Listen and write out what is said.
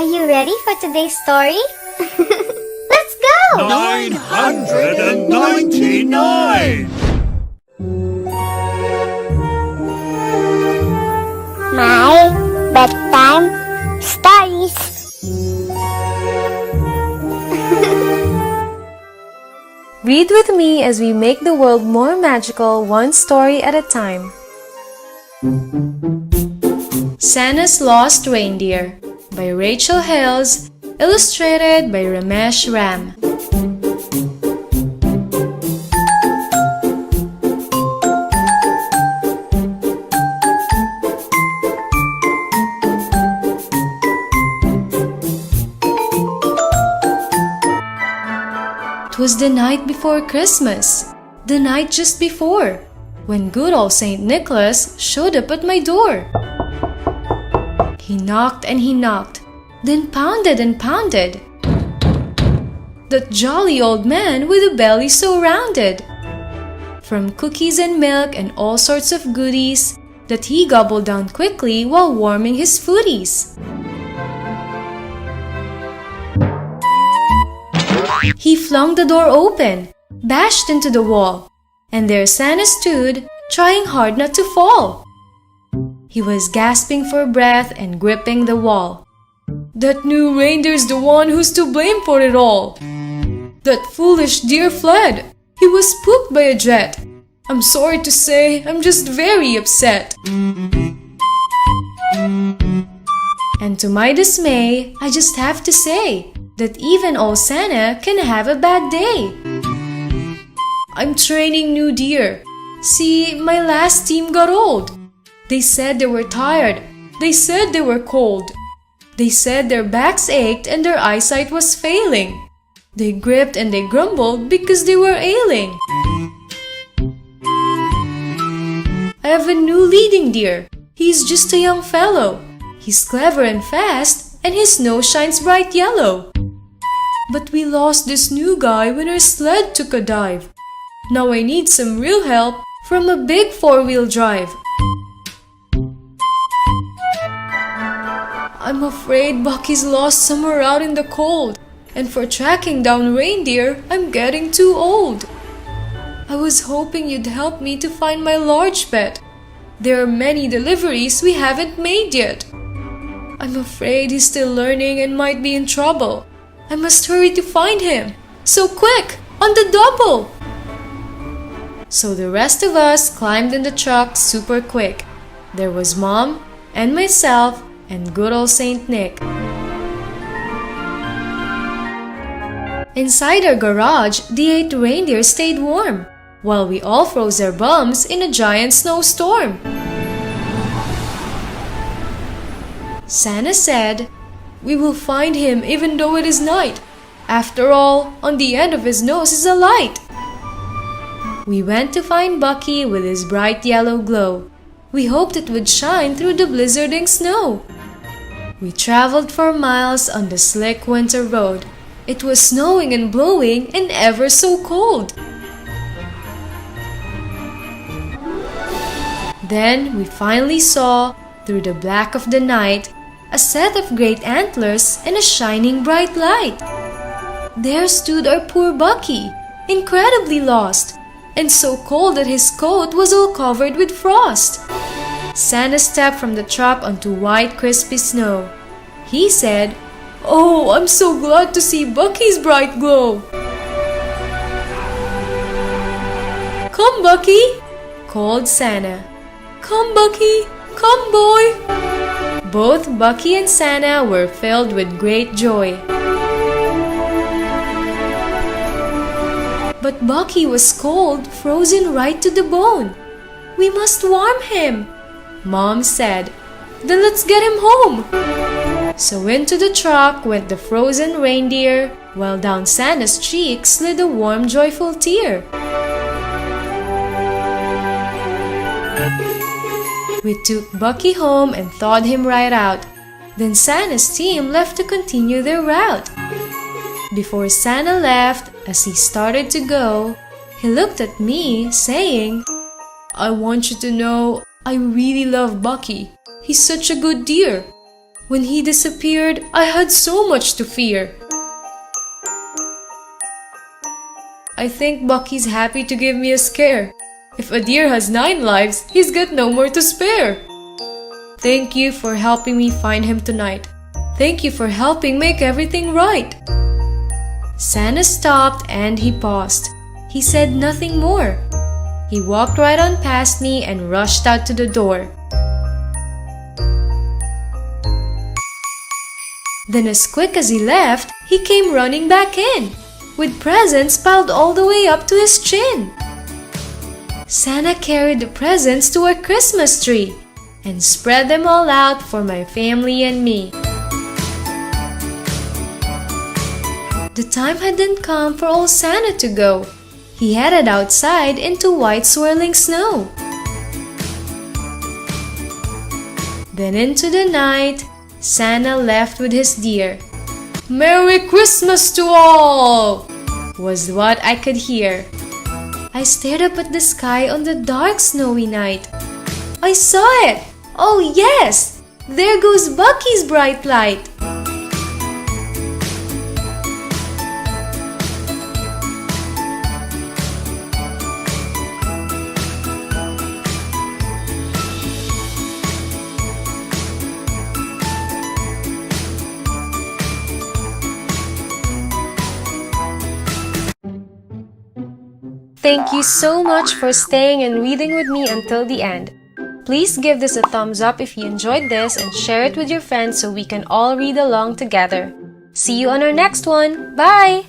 Are you ready for today's story? Let's go! 999! My bedtime stories. Read with me as we make the world more magical, one story at a time. Santa's Lost Reindeer by Rachel Hills, illustrated by Ramesh Ram. It was the night before Christmas, the night just before, when good old Saint Nicholas showed up at my door. He knocked and he knocked, then pounded and pounded. That jolly old man with a belly so rounded, from cookies and milk and all sorts of goodies that he gobbled down quickly while warming his footies. He flung the door open, bashed into the wall, and there Santa stood, trying hard not to fall. He was gasping for breath and gripping the wall. That new reindeer's the one who's to blame for it all. That foolish deer fled. He was spooked by a jet. I'm sorry to say, I'm just very upset. And to my dismay, I just have to say that even old Santa can have a bad day. I'm training new deer. See, my last team got old. They said they were tired. They said they were cold. They said their backs ached and their eyesight was failing. They gripped and they grumbled because they were ailing. I have a new leading deer. He's just a young fellow. He's clever and fast, and his nose shines bright yellow. But we lost this new guy when our sled took a dive. Now I need some real help from a big four-wheel drive. I'm afraid Bucky's lost somewhere out in the cold, and for tracking down reindeer, I'm getting too old. I was hoping you'd help me to find my large pet. There are many deliveries we haven't made yet. I'm afraid he's still learning and might be in trouble. I must hurry to find him. So quick, on the double! So the rest of us climbed in the truck super quick. There was Mom and myself and good old Saint Nick. Inside our garage, the 8 reindeer stayed warm, while we all froze our bums in a giant snowstorm. Santa said, "We will find him even though it is night. After all, on the end of his nose is a light." We went to find Bucky with his bright yellow glow. We hoped it would shine through the blizzarding snow. We traveled for miles on the slick winter road. It was snowing and blowing and ever so cold. Then we finally saw, through the black of the night, a set of great antlers and a shining bright light. There stood our poor Bucky, incredibly lost, and so cold that his coat was all covered with frost. Santa stepped from the truck onto white crispy snow. He said, "Oh, I'm so glad to see Bucky's bright glow." "Come, Bucky," called Santa. "Come, Bucky, come, boy." Both Bucky and Santa were filled with great joy. But Bucky was cold, frozen right to the bone. "We must warm him," Mom said. "Then let's get him home." So into the truck went the frozen reindeer, while down Santa's cheek slid a warm, joyful tear. We took Bucky home and thawed him right out. Then Santa's team left to continue their route. Before Santa left, as he started to go, he looked at me, saying, "I want you to know I really love Bucky. He's such a good deer. When he disappeared, I had so much to fear. I think Bucky's happy to give me a scare. If a deer has 9 lives, he's got no more to spare. Thank you for helping me find him tonight. Thank you for helping make everything right. Santa stopped and he paused. He said nothing more. He walked right on past me and rushed out to the door. Then as quick as he left, he came running back in, with presents piled all the way up to his chin. Santa carried the presents to our Christmas tree and spread them all out for my family and me. The time hadn't come for old Santa to go. He headed outside into white swirling snow. Then into the night, Santa left with his deer. "Merry Christmas to all!" was what I could hear. I stared up at the sky on the dark snowy night. I saw it! Oh yes! There goes Bucky's bright light! Thank you so much for staying and reading with me until the end. Please give this a thumbs up if you enjoyed this and share it with your friends so we can all read along together. See you on our next one. Bye!